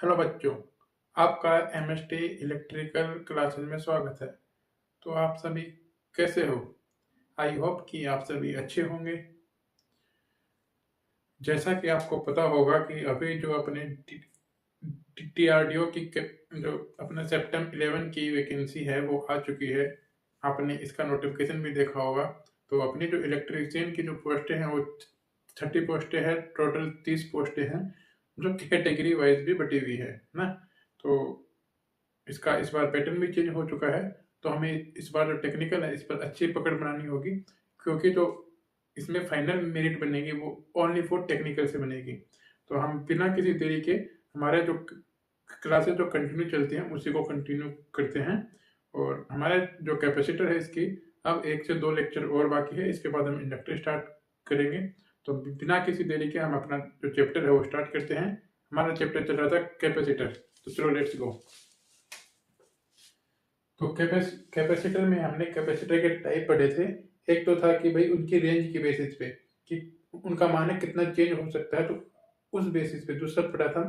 Hello बच्चों, आपका MST electrical classes में स्वागत है। तो आप सभी कैसे हो? आई होप कि आप सभी अच्छे होंगे। जैसा कि आपको पता होगा कि अभी जो अपने टीआरडीओ की जो अपने सेप्टेम्बर 11 की वैकेंसी है वो आ चुकी है। आपने इसका नोटिफिकेशन भी देखा होगा। तो अपनी जो इलेक्ट्रीशियन की जो पोस्टें हैं वो 30 पोस्टें हैं, टोटल 30 पोस्टें हैं, जो कैटेगरी वाइज भी बटी हुई है ना। तो इसका इस बार पैटर्न भी चेंज हो चुका है। तो हमें इस बार जो टेक्निकल है इस पर अच्छी पकड़ बनानी होगी, क्योंकि जो इसमें फाइनल मेरिट बनेगी वो ओनली फॉर टेक्निकल से बनेगी। तो हम बिना किसी देरी के हमारे जो क्लासेस जो कंटिन्यू चलती हैं उसी को कंटिन्यू करते हैं। और हमारे जो कैपेसिटर है इसकी अब 1 से 2 लेक्चर और बाकी है, इसके बाद हम इंडक्टर स्टार्ट करेंगे। तो बिना किसी देरी के हम अपना जो चैप्टर है वो स्टार्ट करते हैं। हमारा चैप्टर चल रहा था कैपेसिटर। तो चलो लेट्स गो। तो कैपेसिटर में हमने कैपेसिटर के टाइप पढ़े थे। एक तो था कि भाई उनकी रेंज की बेसिस पे कि उनका मान कितना चेंज हो सकता है, तो उस बेसिस पे। दूसरा पढ़ा था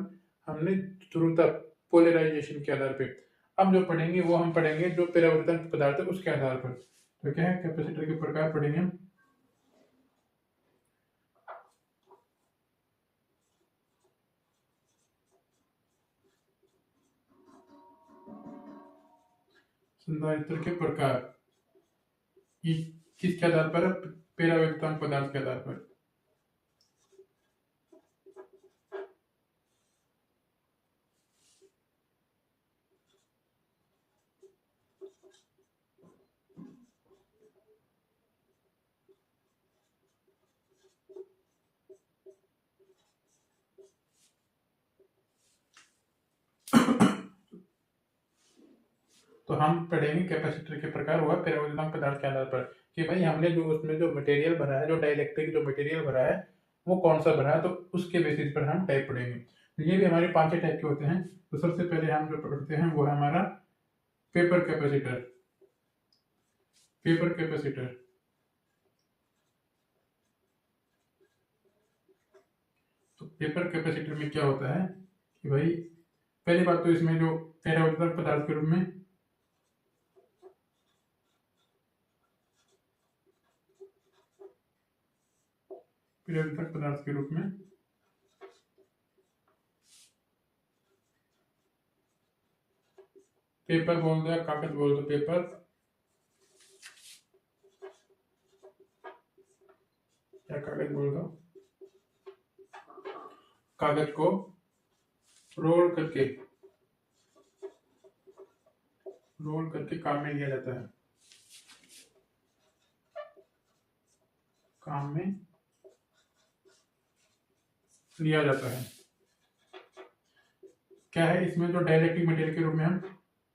हमने ध्रुवता, पोलराइजेशन के आधार पे। अब जो पढ़ेंगे वो हम पढ़ेंगे जो परावर्तन पदार्थ है उसके आधार पर। तो क्या है, कैपेसिटर के प्रकार पढ़ेंगे हम। संधारित्र के प्रकार ये किसके आधार पर? परावर्तन पदार्थ के आधार पर। तो हम पढ़ेंगे कैपेसिटर के प्रकार हुआ परावर्तन पदार्थ के आधार पर कि भाई हमने जो उसमें जो मटेरियल भरा है, जो डाइलेक्ट्रिक जो मटेरियल भरा है वो कौन सा भरा है, तो उसके बेसिस पर हम टाइप पढ़ेंगे। तो ये भी हमारे 5 टाइप के होते हैं। तो सबसे पहले हम जो पढ़ते हैं वो है हमारा पेपर कैपेसिटर। पेपर कैपेसिटर तो पेपर कैपेसिटर में क्या होता है कि भाई पहली बात तो इसमें जो परावर्तन पदार्थ के रूप में परावर्तक पदार्थ के रूप में पेपर बोल दो या कागज बोल दो। पेपर या कागज बोल दो। कागज को रोल करके काम में लिया जाता है। काम में लिया जाता है। क्या है, इसमें जो डाइलेक्ट्रिक मटेरियल के रूप में हम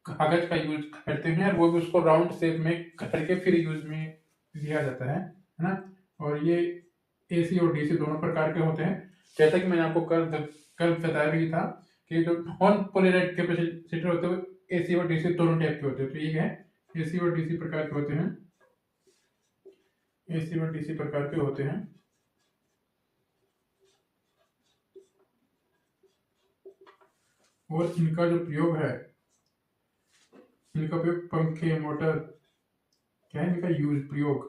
कागज का यूज करते हैं और वो भी उसको राउंड शेप में करके फिर यूज में लिया जाता है ना। और ये एसी और डीसी दोनों प्रकार के होते हैं। जैसा कि मैंने आपको कल बताया भी था कि जो नॉन पोलराइज्ड कैपेसिटर होते हैं एसी और डीसी दोनों टाइप के होते हैं। तो ये है एसी और डीसी प्रकार के होते हैं। एसी और डीसी प्रकार के होते हैं। और इनका जो प्रयोग है, इनका प्रयोग पंखे, मोटर, क्या है इनका यूज प्रयोग।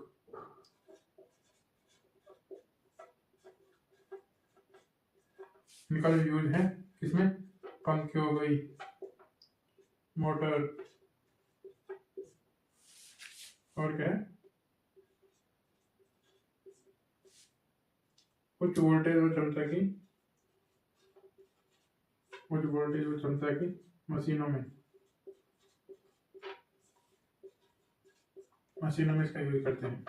इनका जो यूज है किसमें? पंखे हो गई, मोटर, और क्या है कुछ वोल्टेज और क्षमता की मशीनों में इसका यूज करते हैं।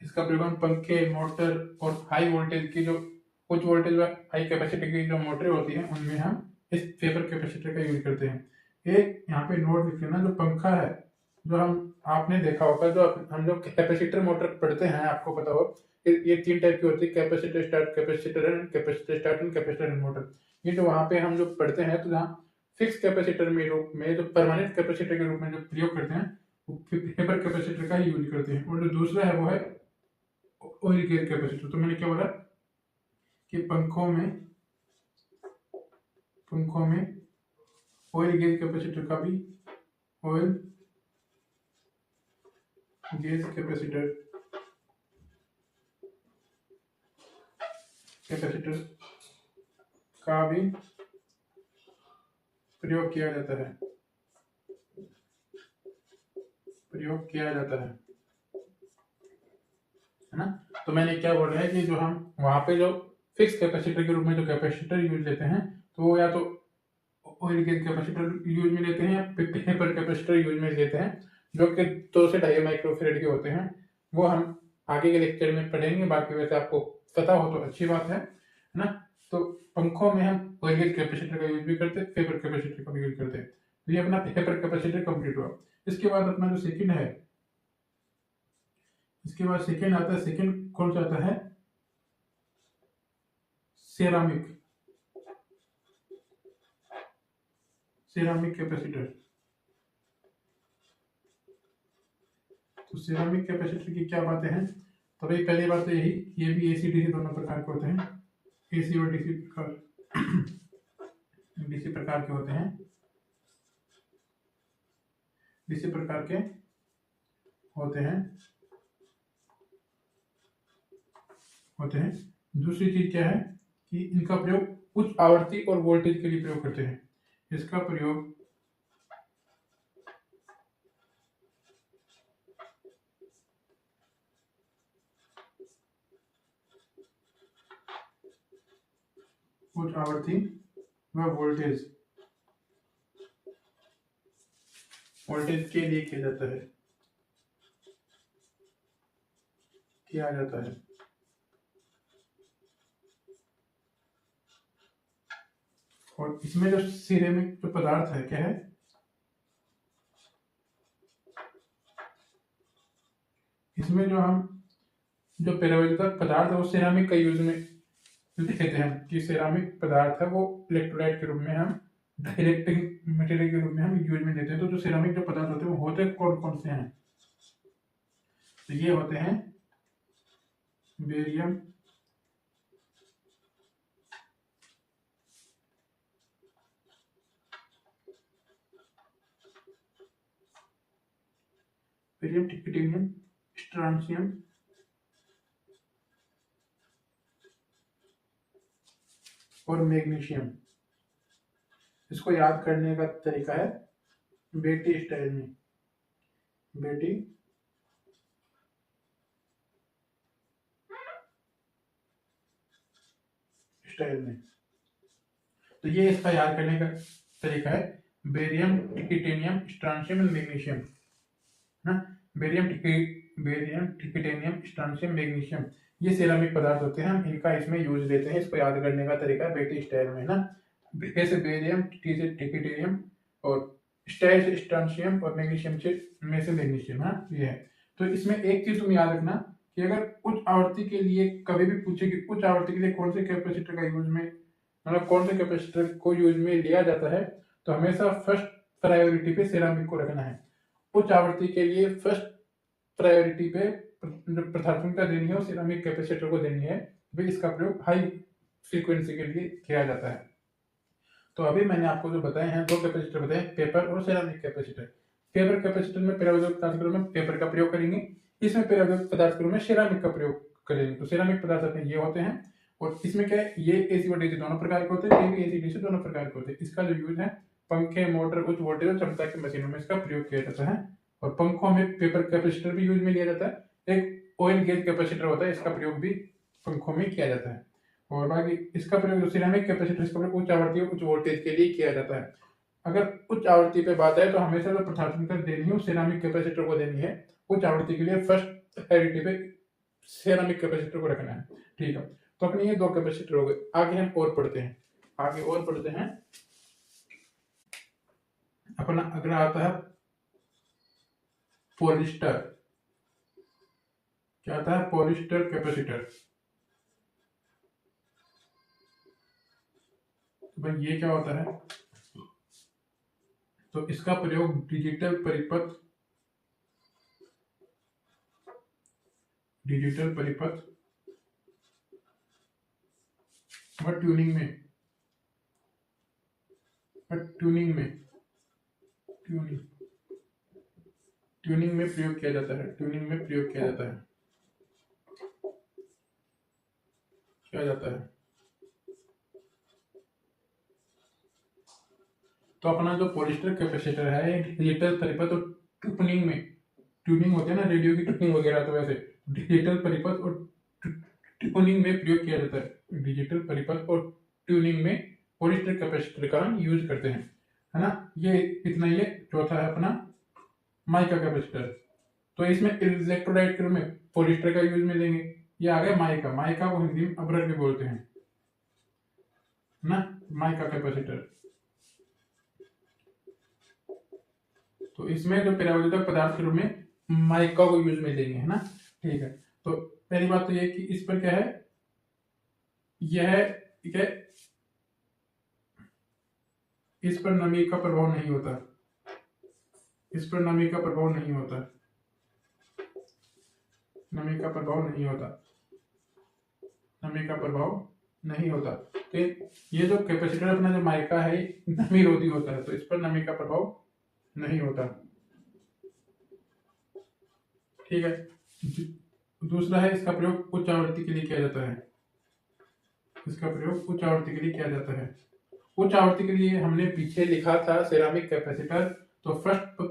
इसका प्रयोग हम पंखे, मोटर और हाई वोल्टेज की जो उच्च वोल्टेज व हाई कैपेसिटी की जो मोटरें होती हैं उनमें हम इस पेपर कैपेसिटर का यूज करते हैं। एक यहाँ पे नोट लिख लेना, जो पंखा है जो हम आपने देखा होगा, जो हम लोग कैपेसिटर मोटर पढ़ते हैं आपको पता हो ये 3 टाइप की होती है, capacitor start, capacitor and capacitor start and capacitor and motor. ये जो वहाँ पे हम जो पढ़ते हैं तो जहाँ फिक्स कैपेसिटर में रूप में जो परमानेंट कैपेसिटर के रूप में जो प्रयोग करते हैं वो पेपर कैपेसिटर का ही यूज करते हैं। और जो दूसरा है वो है ऑयल गेज कैपेसिटर। तो मैंने क्या बोला कि पंखों में ऑयल गेज कैपेसिटर का भी ऑयल गेज कैपेसिटर का भी प्रयोग किया जाता है ना। तो मैंने क्या बोला है कि जो हम वहां पे जो फिक्स कैपेसिटर के रूप में जो कैपेसिटर यूज लेते हैं, तो वो या तो ऑयल गेज कैपेसिटर यूज में लेते हैं या पेपर कैपेसिटर यूज में लेते हैं, जो कि 2 से 2.5 माइक्रोफेरेड के होते हैं। वो हम आगे के लेक्चर में पढ़ेंगे। बाकी वैसे आपको पता हो तो अच्छी बात है ना। तो पंखों में हम ऑयल गेज कैपेसिटर का यूज भी करते हैं, पेपर कैपेसिटर का भी यूज करते हैं। तो ये अपना पेपर कैपेसिटर कंप्लीट हुआ। इसके बाद अपना जो सेकंड है, इसके बाद सेकंड आता है। सेकंड कौन सा आता है? Ceramic capacitor. तो सेरामिक कैपेसिटर की क्या बातें हैं? तो भाई पहली बात तो यही, ये भी एसी डीसी दोनों प्रकार के होते हैं। एसी और डीसी प्रकार के होते हैं। डीसी प्रकार के होते हैं। दूसरी चीज क्या है कि इनका प्रयोग उच्च आवृत्ति और वोल्टेज के लिए प्रयोग करते हैं। इसका प्रयोग उच्च आवृत्ति व वोल्टेज के लिए किया जाता है। और इसमें जो सिरेमिक जो पदार्थ है, क्या है? इसमें जो पेरावैलिक पदार्थ है वो सिरामिक का यूज में लेते हैं कि सिरामिक पदार्थ है वो इलेक्ट्रोलाइट के रूप में हम डायरेक्टिंग मटेरियल के रूप में हम यूज में लेते हैं। तो जो सिरामिक जो पदार्थ होते हैं वो होते कौन कौन से हैं? तो ये होते हैं बेरियम, टिटेनियम, स्ट्रांशियम और मैग्नीशियम। इसको याद करने का तरीका है बेटी स्टाइल में। तो ये इसका याद करने का तरीका है बेरियम, टिटेनियम, स्ट्रांशियम और मैग्नीशियम ना। बेरियम, टिटेनियम, स्ट्रांशियम, मैग्नीशियम ये सिरामिक पदार्थ होते हैं। हम इनका इसमें यूज लेते हैं। इसको याद करने का तरीका है बेटी स्टाइल में ना। ऐसे बेरियम, टिटेनियम और स्टाइल से स्ट्रांशियम और मैग्नीशियम में से मैग्नीशियम। हाँ, ये है। तो इसमें एक चीज तुम याद रखना कि अगर उच्च आवृत्ति के लिए कभी भी पूछे कि उच्च आवृत्ति के लिए कौन से कैपेसिटर का यूज में, मतलब कौन से कैपेसिटर को यूज में लिया जाता है, तो हमेशा फर्स्ट प्रायोरिटी पे सिरामिक को रखना है। उच्च आवृत्ति के लिए फर्स्ट प्रायोरिटी पे प्राथमिकता देनी है और सिरामिक कैपेसिटर को देनी है। भाई इसका प्रयोग हाई फ्रीक्वेंसी के लिए किया जाता है। तो अभी मैंने आपको जो बताए हैं 2 कैपेसिटर बताए, पेपर और सिरामिक कैपेसिटर। पेपर कैपेसिटर में पेरावैलिक पदार्थ के रूप में पेपर का प्रयोग करेंगे, इसमें पेरावैलिक पदार्थ के रूप में सिरामिक का प्रयोग करेंगे। तो सिरामिक पदार्थ अपने ये होते हैं। और इसमें क्या है, ये एसी और डीसी दोनों प्रकार के होते हैं, ये भी एसी डीसी दोनों प्रकार के होते हैं। इसका जो यूज है पंखे, मोटर, उच्च वोल्टेज और क्षमता की मशीनों में इसका प्रयोग किया जाता है। और पंखों में पेपर कैपेसिटर भी यूज में लिया जाता है। एक ऑयल गेज कैपेसिटर होता है, इसका प्रयोग भी पंखों में किया जाता है। और बाकी इसका प्रयोग सिरेमिक कैपेसिटर, इसका प्रयोग उच्च आवृत्ति और उच्च वोल्टेज के लिए किया जाता है। अगर उच्च आवृत्ति पे बात है तो हमेशा जो प्राथमिकता देनी है सिरेमिक कैपेसिटर को देनी है। उच्च आवृत्ति के लिए फर्स्ट प्रायोरिटी पे सिरेमिक कैपेसिटर को रखना है। ठीक है, तो अपने ये 2 कैपेसिटर हो गए। आगे हम और पढ़ते हैं। अपना अगला आता है पॉलिस्टर। क्या आता है? Polyester capacitor. भाई ये क्या होता है? तो इसका प्रयोग डिजिटल परिपथ डिजिटल परिपथ व ट्यूनिंग में ट्यूनिंग में प्रयोग किया जाता है। ट्यूनिंग में प्रयोग किया जाता है। तो अपना जो पॉलिस्टर कैपेसिटर है डिजिटल परिपथ और ट्यूनिंग होते हैं ना, रेडियो की ट्यूनिंग वगैरह, तो वैसे डिजिटल परिपथ और ट्यूनिंग में प्रयोग किया जाता है। डिजिटल परिपथ और ट्यूनिंग में पॉलिस्टर कैपेसिटर का यूज करते हैं, है ना। ये इतना, ये चौथा है अपना माइका कैपेसिटर। तो इसमें इलेक्ट्रोलाइट के रूप में पॉलिस्टर का यूज में लेंगे। ये आ गया माइका को हिंदी में अब्रक भी बोलते हैं ना, माइका कैपेसिटर। तो इसमें जो परावर्तक पदार्थ के रूप में माइका को यूज में लेंगे, है ना। ठीक है, तो पहली बात तो ये कि इस पर क्या है, यह इस पर नमी का प्रभाव नहीं होता। इस पर नमी का प्रभाव नहीं होता। नमी का प्रभाव नहीं होता। तो ये जो कैपेसिटर अपना जो माइका है नमी रोधी होता है, तो इस पर नमी का प्रभाव नहीं होता। ठीक है। दूसरा है, इसका प्रयोग उच्च आवृत्ति के लिए किया जाता है। उच्च आवृत्ति के लिए हमने पीछे लिखा था सेरामिक कैपेसिटर, तो फर्स्ट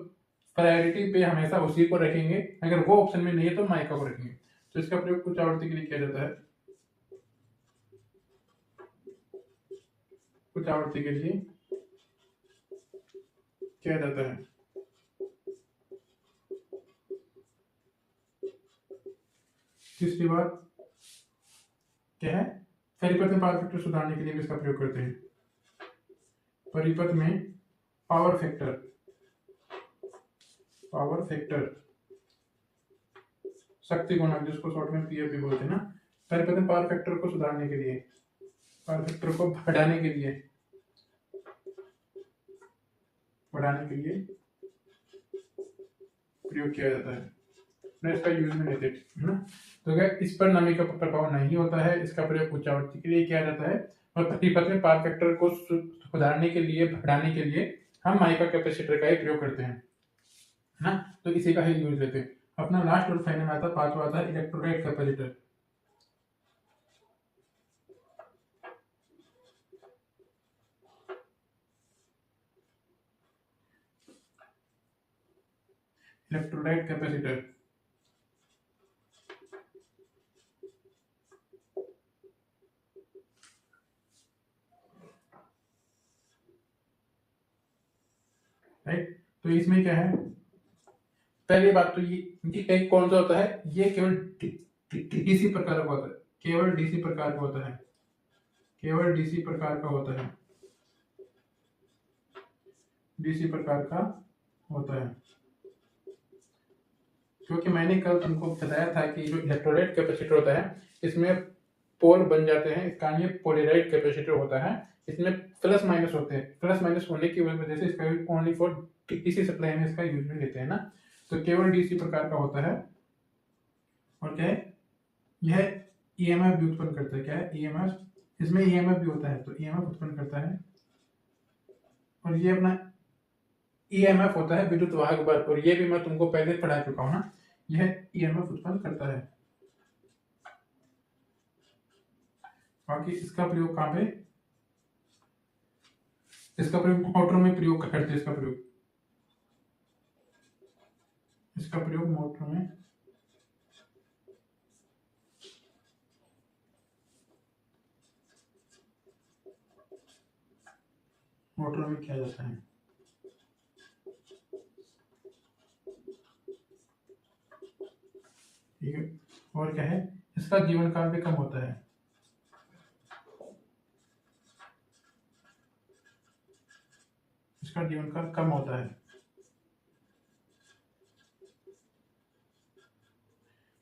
प्रायोरिटी पे हमेशा उसी को रखेंगे। अगर वो ऑप्शन में नहीं है तो माइका को रखेंगे। तो इसका प्रयोग उच्च आवृत्ति के लिए किया जाता है। उच्च आवृत्ति के लिए किया जाता है। तीसरी बात क्या है, परिपथ में पावर फैक्टर सुधारने के लिए भी इसका प्रयोग करते हैं। परिपथ में पावर फैक्टर शक्ति गुणक, जिसको शॉर्ट में पीएफ भी बोलते हैं ना। परिपथ में पावर फैक्टर को सुधारने के लिए, पावर फैक्टर को बढ़ाने के लिए प्रयोग किया जाता है, इसका यूज में लेते हैं ना। तो क्या इस पर नमी का प्रभाव नहीं होता है। इसका प्रयोग उच्च आवृत्ति के लिए किया जाता है। और परिपथ में पावर फैक्टर को सुधारने के लिए, बढ़ाने के लिए हम माइका कैपेसिटर का ही प्रयोग करते हैं, है ना। तो इसी का ही यूज लेते हैं। अपना लास्ट और फाइनल आता, पांचवा आता है electrolyte capacitor. Electrolyte capacitor right. तो इसमें क्या है, पहली बात तो ये कौन सा होता है, ये केवल डीसी प्रकार का होता है। केवल डीसी प्रकार का होता है। क्योंकि मैंने कल तुमको बताया था कि जो इलेक्ट्रोलाइट कैपेसिटर होता है इसमें पोल बन जाते हैं, इसका ये पोलराइज्ड कैपेसिटर होता है। इसमें प्लस माइनस होते हैं। प्लस माइनस होने की वजह से इसका ओनली फॉर डीसी सप्लाई में इसका यूज में लेते हैं ना। तो केवल डीसी प्रकार का होता है। और क्या है, यह ईएमएफ भी उत्पन्न करता है। क्या है, ईएमएफ। इसमें ईएमएफ भी होता है, तो ईएमएफ उत्पन्न करता है। और ये अपना ईएमएफ होता है विद्युत वाहक बल, और ये भी मैं तुमको पहले पढ़ा चुका हूं ना। यह ईएमएफ उत्पन्न करता है। बाकी इसका प्रयोग कहां पे, इसका प्रयोग मोटरों में प्रयोग करते हैं। इसका प्रयोग मोटरों में किया जाता है। ठीक है। और क्या है, इसका जीवन काल भी कम होता है।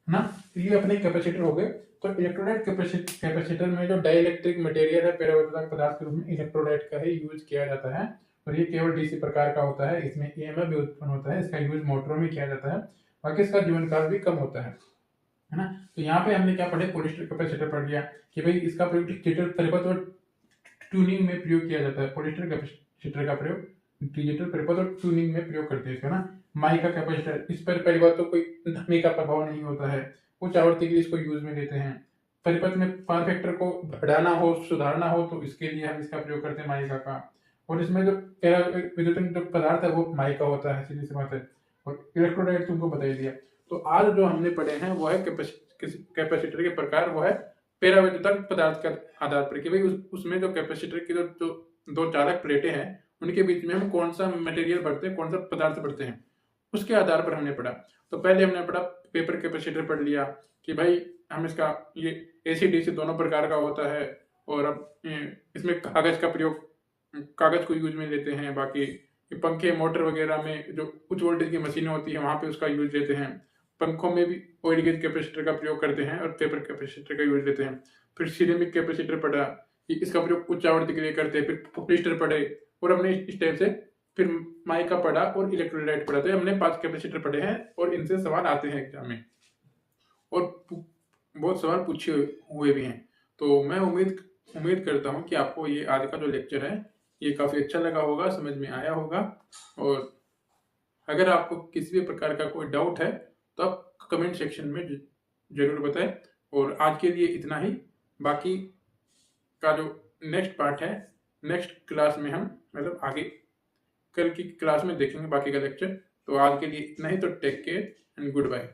ना। ये अपने कैपेसिटर हो गए। तो इलेक्ट्रोलाइट कैपेसिटर में जो डाइलेक्ट्रिक मटेरियल है, परावर्तक पदार्थ के रूप में इलेक्ट्रोलाइट का ही यूज किया जाता है। और ये केवल डीसी प्रकार का होता है। इसमें ईएमएफ भी उत्पन्न होता है। इसका यूज मोटरों में किया जाता है। बाकी इसका जीवन काल भी कम होता है। है ना। तो यहाँ पे हमने क्या पढ़े, पोलिस्टर कैपेसिटर पढ़ लिया कि भाई इसका प्रयोग डिजिटल परिपथ और ट्यूनिंग में प्रयोग किया जाता है। पोलिस्टर कैपेसिटर का प्रयोग डिजिटल परिपथ और ट्यूनिंग में प्रयोग करते हैं इसका ना। माइका कैपेसिटर, इस पर पहली बात तो कोई ध्वनि का प्रभाव नहीं होता है, उच्च आवृत्ति के लिए इसको यूज में लेते हैं। परिपथ में पावर फैक्टर को बढ़ाना हो, सुधारना हो, तो इसके लिए हम इसका प्रयोग करते हैं माइका का। और इसमें जो विद्युत जो पदार्थ है वो माइका होता है, सीधी सी बात है। और इलेक्ट्रोलाइट तुमको बता ही दिया। तो आज जो हमने पढ़े हैं वो है कैपेसिटर के प्रकार, वो है पेराविद्युतक पदार्थ के आधार पर कि भाई उसमें जो कैपेसिटर की जो दो चालक प्लेटें हैं उनके बीच में हम कौन सा मटेरियल भरते हैं, कौन सा पदार्थ भरते हैं, उसके आधार पर हमने पढ़ा। तो पहले हमने पढ़ा पेपर कैपेसिटर पढ़ लिया कि भाई हम इसका ये एसी डीसी दोनों प्रकार का होता है। और अब इसमें कागज का प्रयोग, कागज को यूज में लेते हैं। बाकी पंखे मोटर वगैरह में जो उच्च वोल्टेज की मशीनें होती है वहां पे उसका यूज लेते हैं। पंखों में भी ऑयल गेज कैपेसिटर का प्रयोग करते हैं और पेपर कैपेसिटर का यूज लेते हैं। फिर सिरेमिक कैपेसिटर पढ़ा कि इसका प्रयोग उच्च आवृत्ति के लिए करते हैं। फिर पोलिस्टर पढ़े और हमने इस टाइप से फिर माइका पढ़ा और इलेक्ट्रोलाइट पढ़ा। तो हमने 5 कैपेसिटर पढ़े हैं और इनसे सवाल आते हैं एग्जाम में और बहुत सवाल पूछे हुए भी हैं। तो मैं उम्मीद करता हूँ कि आपको ये आज का जो लेक्चर है ये काफ़ी अच्छा लगा होगा, समझ में आया होगा। और अगर आपको किसी भी प्रकार का कोई डाउट है तो आप कमेंट सेक्शन में जरूर बताएं। और आज के लिए इतना ही। बाकी का जो नेक्स्ट पार्ट है नेक्स्ट क्लास में हम मतलब आगे कल की क्लास में देखेंगे बाकी का लेक्चर। तो आज के लिए इतना ही। तो take care and good bye.